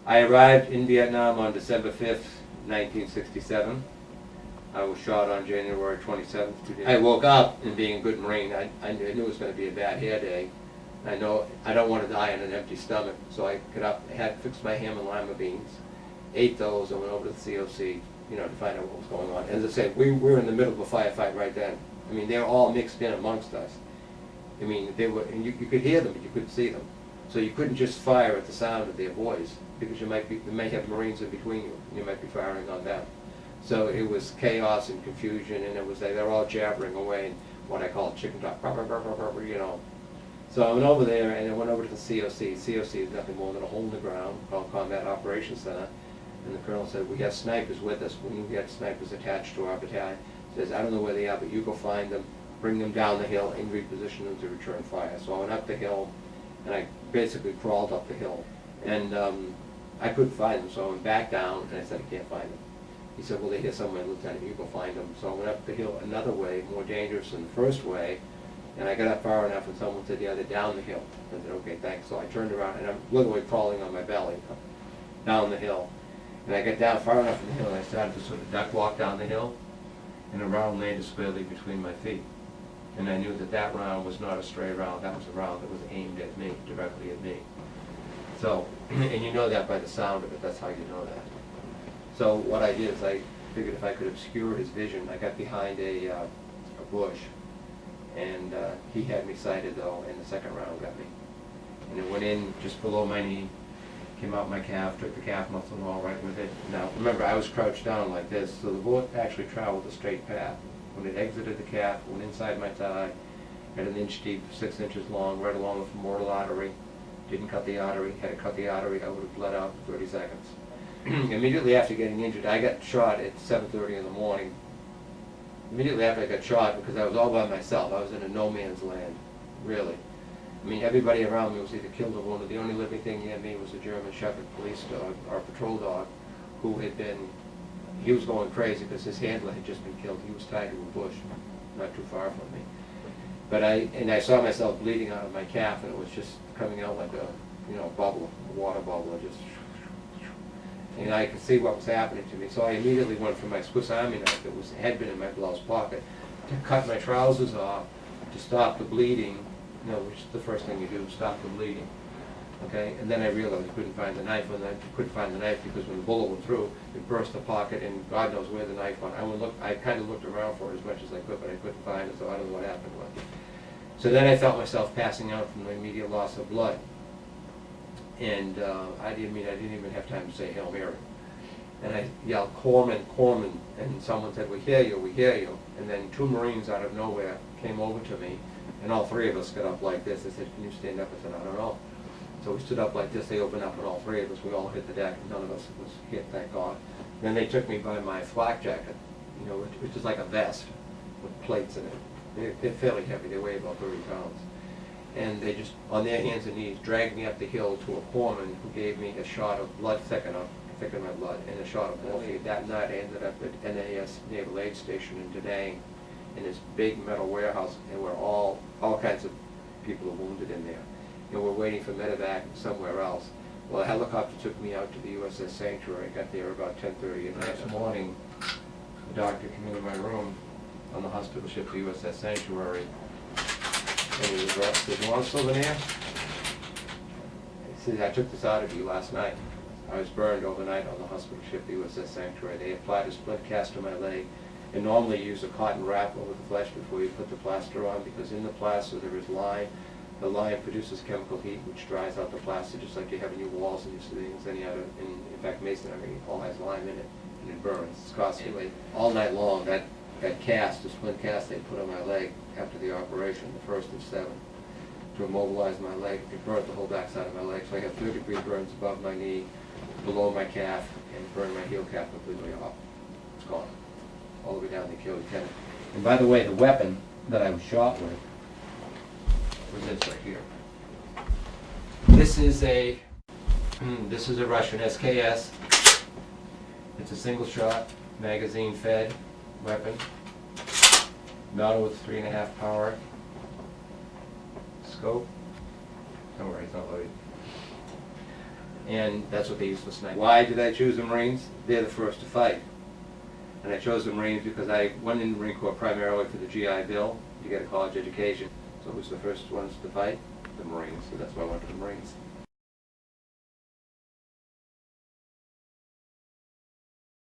I arrived in Vietnam on December 5th, 1967. I was shot on January 27th. I woke up, and being a good Marine, I knew it was going to be a bad hair day. I know I don't want to die on an empty stomach, so I got up, fixed my ham and lima beans, ate those, and went over to the COC, to find out what was going on. As I said, we were in the middle of a firefight right then. I mean, they were all mixed in amongst us. I mean, they were, and you could hear them, but you couldn't see them. So you couldn't just fire at the sound of their voice, because you may have Marines in between you, and you might be firing on them. So it was chaos and confusion, and it was they were all jabbering away in what I call chicken talk, So I went over there, and I went over to the COC. COC is nothing more than a hole in the ground called Combat Operations Center. And the colonel said, we got snipers with us. We got snipers attached to our battalion. He says, I don't know where they are, but you go find them, bring them down the hill, and reposition them to return fire. So I went up the hill, and I basically crawled up the hill. And I couldn't find them, so I went back down, and I said, I can't find them. He said, well, they're here somewhere, Lieutenant, you go find them. So I went up the hill another way, more dangerous than the first way, and I got up far enough, and someone said, yeah, they're down the hill. I said, okay, thanks. So I turned around, and I'm literally crawling on my belly down the hill. And I got down far enough in the hill, and I started to sort of duck walk down the hill, and a round landed squarely between my feet. And I knew that that round was not a stray round. That was a round that was aimed at me, directly at me. So, and you know that by the sound of it. That's how you know that. So what I did is I figured if I could obscure his vision, I got behind a bush, and he had me sighted though, and the second round got me. And it went in just below my knee, came out my calf, took the calf muscle and all right with it. Now remember, I was crouched down like this, so the bullet actually traveled a straight path. When it exited the calf, went inside my thigh, at an inch deep, 6 inches long, right along the femoral artery. Didn't cut the artery. Had it cut the artery, I would have bled out in 30 seconds. Immediately after getting injured, I got shot at 7:30 in the morning. Immediately after I got shot, because I was all by myself, I was in a no man's land, really. I mean, everybody around me was either killed or wounded. The only living thing near me was a German Shepherd police dog, our patrol dog, who had been, he was going crazy because his handler had just been killed. He was tied to a bush not too far from me. But I saw myself bleeding out of my calf, and it was just coming out like a, bubble, a water bubble, just. And I could see what was happening to me, so I immediately went for my Swiss Army knife that had been in my blouse pocket to cut my trousers off to stop the bleeding, which is the first thing you do, stop the bleeding. Okay, and then I realized I couldn't find the knife, and I couldn't find the knife because when the bullet went through, it burst the pocket, and God knows where the knife went. I kind of looked around for it as much as I could, but I couldn't find it, so I don't know what happened with it. So then I felt myself passing out from the immediate loss of blood. And I didn't even have time to say Hail Mary. And I yelled, Corpsman, Corpsman, and someone said, we hear you, we hear you. And then 2 Marines out of nowhere came over to me, and all 3 of us got up like this. They said, can you stand up? I said, I don't know. So we stood up like this, they opened up, and all 3 of us, we all hit the deck, and none of us was hit, thank God. Then they took me by my flak jacket, which is like a vest with plates in it. They're fairly heavy, they weigh about 30 pounds. And they just, on their hands and knees, dragged me up the hill to a corpsman who gave me a shot of blood thicken my blood, and a shot of morphine. That night I ended up at NAS Naval Aid Station in Da Nang, in this big metal warehouse, and where all kinds of people are wounded in there. And we're waiting for medevac somewhere else. Well, a helicopter took me out to the USS Sanctuary. I got there about 10:30, and the next morning, the doctor came into my room on the hospital ship, the USS Sanctuary, and he was like, said, you want a souvenir? He said, I took this out of you last night. I was burned overnight on the hospital ship, the USS Sanctuary. They applied a splint cast to my leg, and normally you use a cotton wrap over the flesh before you put the plaster on, because in the plaster there is lime. The lime produces chemical heat, which dries out the plaster, just like you have in your walls and your ceilings. Any other, in fact, masonry all has lime in it, and it burns. It's constantly, all night long. That cast, the splint cast they put on my leg after the operation, the first of 7, to immobilize my leg. It burnt the whole backside of my leg, so I have 3-degree burns above my knee, below my calf, and burned my heel cap completely off. It's gone. All the way down to the Achilles tendon. And by the way, the weapon that I was shot with was this right here. This is a Russian SKS. It's a single shot, magazine fed weapon, mounted with 3.5 power scope. Don't worry, it's not loaded. and that's what they use for sniping. Why did I choose the Marines? They're the first to fight. And I chose the Marines because I went in the Marine Corps primarily for the GI Bill to get a college education. So who's the first ones to fight? The Marines, so that's why I went to the Marines.